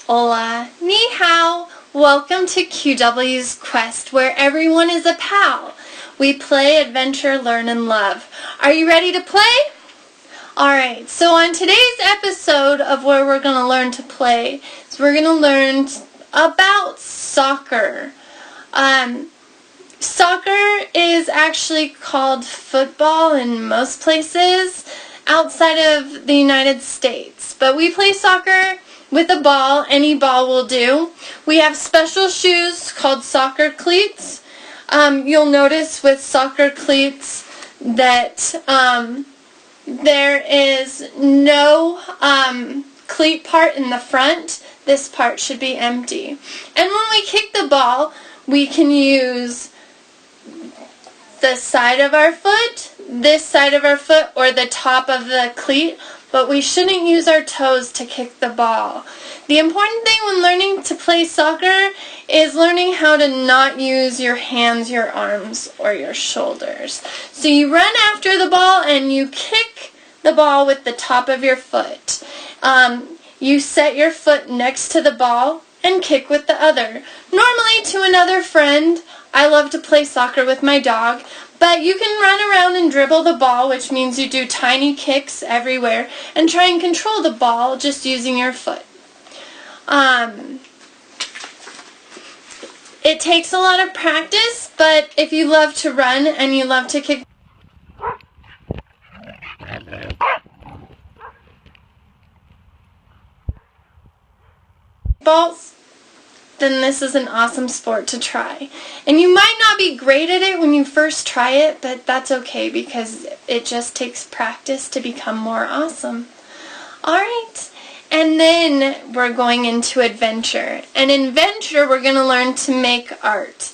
Hola, ni hao. Welcome to QW's Quest, where everyone is a pal. We play, adventure, learn, and love. Are you ready to play? Alright, so on today's episode of where we're going to learn to play, we're going to learn about soccer. Soccer is actually called football in most places outside of the United States. But we play soccer with a ball. Any ball will do. We have special shoes called soccer cleats. You'll notice with soccer cleats that there is no cleat part in the front. This part should be empty. And when we kick the ball, we can use the side of our foot, this side of our foot, or the top of the cleat, but we shouldn't use our toes to kick the ball. The important thing when learning to play soccer is learning how to not use your hands, your arms, or your shoulders. So you run after the ball and you kick the ball with the top of your foot. You set your foot next to the ball and kick with the other. Normally to another friend. I love to play soccer with my dog, but you can run around and dribble the ball, which means you do tiny kicks everywhere, and try and control the ball just using your foot. It takes a lot of practice, but if you love to run and you love to kick balls, then this is an awesome sport to try. And you might not be great at it when you first try it, but that's okay because it just takes practice to become more awesome. Alright, and then we're going into adventure. And in adventure, we're going to learn to make art.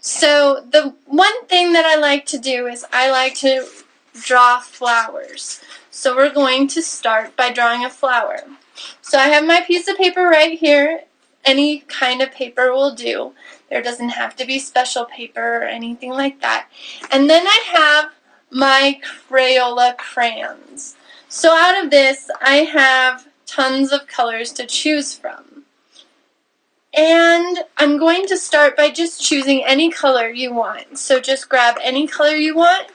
So the one thing that I like to do is I like to draw flowers. So we're going to start by drawing a flower. So I have my piece of paper right here. Any kind of paper will do. There doesn't have to be special paper or anything like that. And then I have my Crayola crayons. So out of this, I have tons of colors to choose from. And I'm going to start by just choosing any color you want. So just grab any color you want.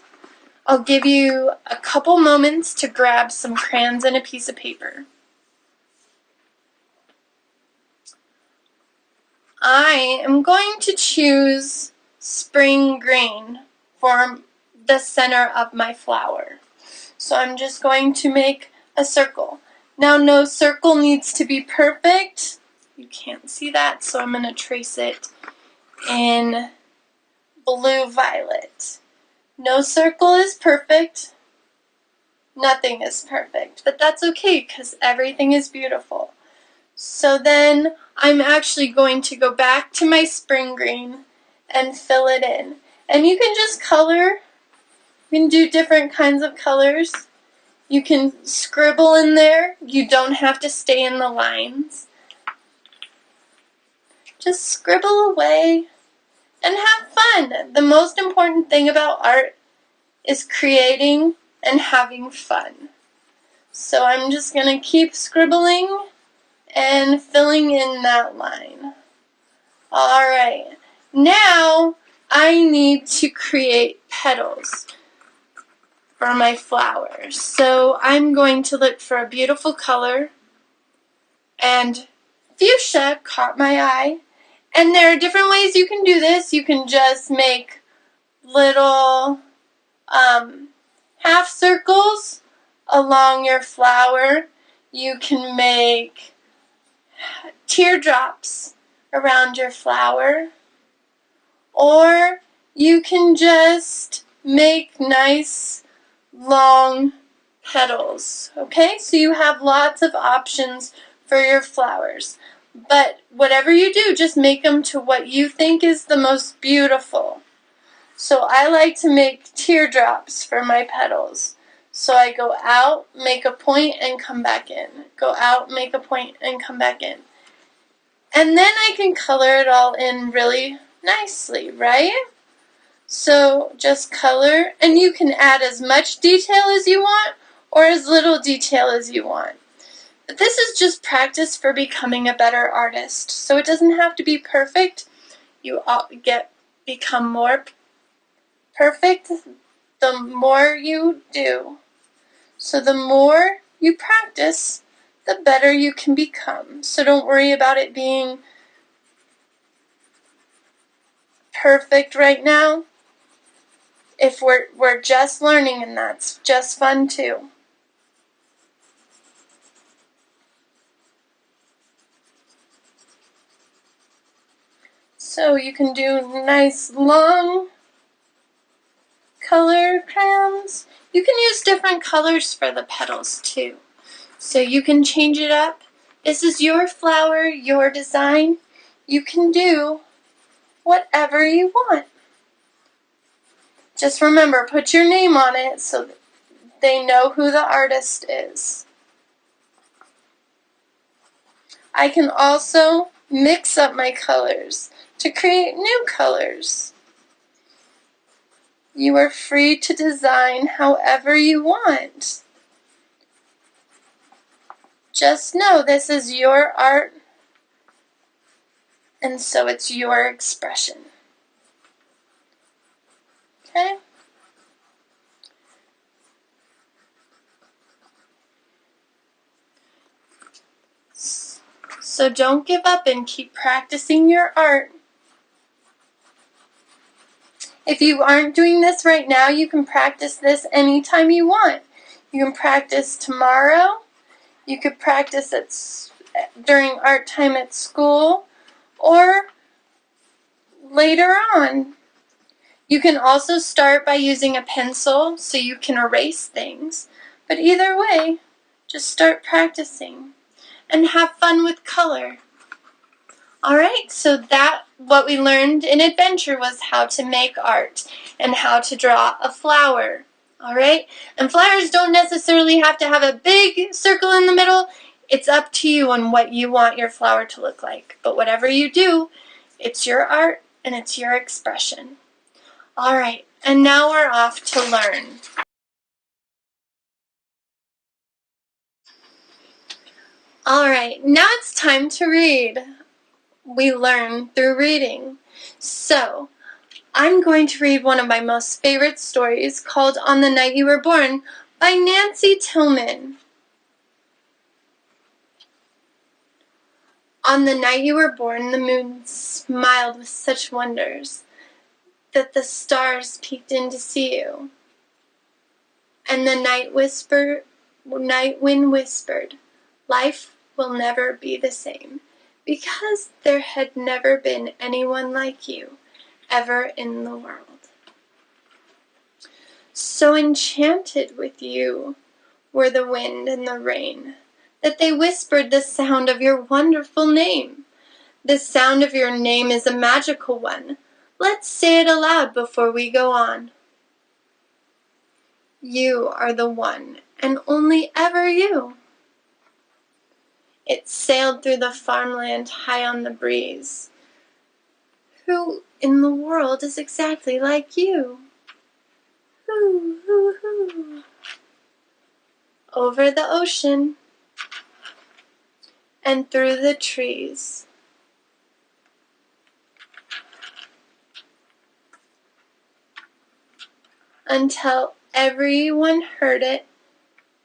I'll give you a couple moments to grab some crayons and a piece of paper. I am going to choose spring green for the center of my flower. So I'm just going to make a circle. Now no circle needs to be perfect. You can't see that, so I'm going to trace it in blue-violet. No circle is perfect. Nothing is perfect, but that's okay because everything is beautiful. So then I'm actually going to go back to my spring green and fill it in. And you can just color. You can do different kinds of colors. You can scribble in there. You don't have to stay in the lines. Just scribble away and have fun. The most important thing about art is creating and having fun. So I'm just going to keep scribbling and filling in that line. Alright, now I need to create petals for my flowers. So I'm going to look for a beautiful color, and fuchsia caught my eye. And there are different ways you can do this. You can just make little half circles along your flower. You can make teardrops around your flower. Or you can just make nice long petals. Okay, so you have lots of options for your flowers. But whatever you do, just make them to what you think is the most beautiful. So I like to make teardrops for my petals. So I go out, make a point, and come back in. Go out, make a point, and come back in. And then I can color it all in really nicely, right? So just color, and you can add as much detail as you want, or as little detail as you want. But this is just practice for becoming a better artist, so it doesn't have to be perfect. You become more perfect the more you do. So the more you practice, the better you can become. So don't worry about it being perfect right now. If we're just learning, and that's just fun too. So you can do nice long color crayons. You can use different colors for the petals too. So you can change it up. This is your flower, your design. You can do whatever you want. Just remember, put your name on it so that they know who the artist is. I can also mix up my colors to create new colors. You are free to design however you want. Just know this is your art, and so it's your expression. Okay? So don't give up and keep practicing your art. If you aren't doing this right now, you can practice this anytime you want. You can practice tomorrow. You could practice during art time at school or later on. You can also start by using a pencil so you can erase things. But either way, just start practicing and have fun with color. Alright, so what we learned in Adventure was how to make art and how to draw a flower. Alright, and flowers don't necessarily have to have a big circle in the middle. It's up to you on what you want your flower to look like. But whatever you do, it's your art and it's your expression. Alright, and now we're off to learn. Alright, now it's time to read. We learn through reading. So, I'm going to read one of my most favorite stories called On the Night You Were Born by Nancy Tillman. On the night you were born, the moon smiled with such wonders that the stars peeked in to see you. And the night wind whispered, life will never be the same, because there had never been anyone like you ever in the world. So enchanted with you were the wind and the rain, that they whispered the sound of your wonderful name. The sound of your name is a magical one. Let's say it aloud before we go on. You are the one and only ever you. It sailed through the farmland high on the breeze. Who in the world is exactly like you? Hoo, hoo, hoo. Over the ocean and through the trees. Until everyone heard it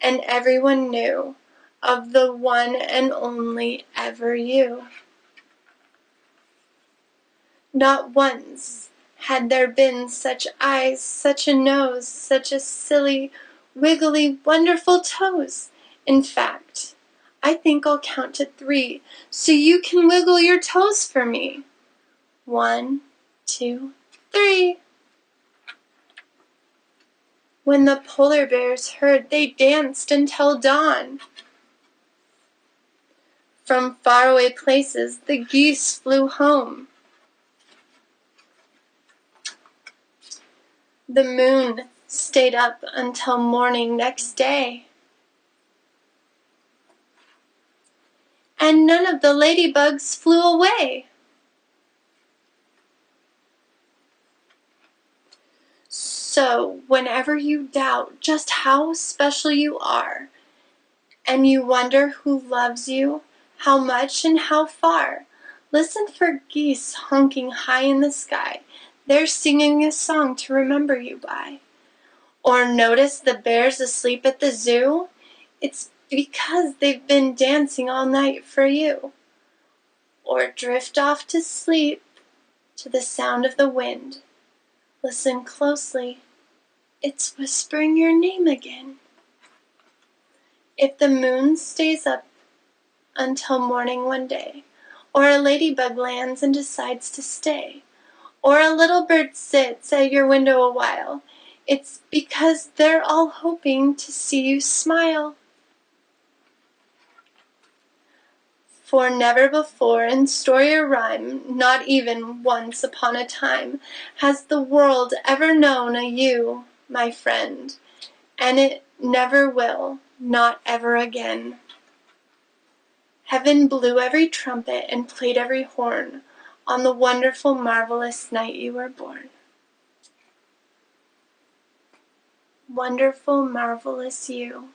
and everyone knew of the one and only ever you. Not once had there been such eyes, such a nose, such a silly, wiggly, wonderful toes. In fact, I think I'll count to 3 so you can wiggle your toes for me. 1, 2, 3. When the polar bears heard, they danced until dawn. From faraway places, the geese flew home. The moon stayed up until morning next day. And none of the ladybugs flew away. So whenever you doubt just how special you are, and you wonder who loves you, how much and how far, listen for geese honking high in the sky. They're singing a song to remember you by. Or notice the bears asleep at the zoo. It's because they've been dancing all night for you. Or drift off to sleep to the sound of the wind. Listen closely. It's whispering your name again. If the moon stays up until morning one day, or a ladybug lands and decides to stay, or a little bird sits at your window a while, it's because they're all hoping to see you smile. For never before in story or rhyme, not even once upon a time, has the world ever known a you, my friend, and it never will, not ever again. Heaven blew every trumpet and played every horn on the wonderful, marvelous night you were born. Wonderful, marvelous you.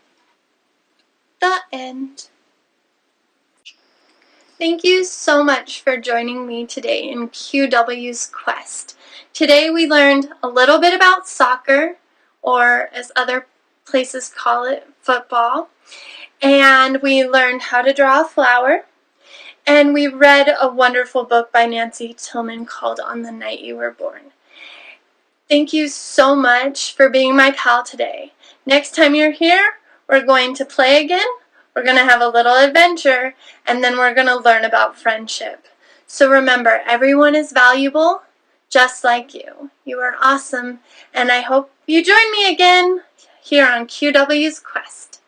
The end. Thank you so much for joining me today in QW's Quest. Today we learned a little bit about soccer, or as other places call it, football. And we learned how to draw a flower. And we read a wonderful book by Nancy Tillman called On the Night You Were Born. Thank you so much for being my pal today. Next time you're here, we're going to play again. We're going to have a little adventure, and then we're going to learn about friendship. So remember, everyone is valuable, just like you. You are awesome, and I hope you join me again here on QW's Quest.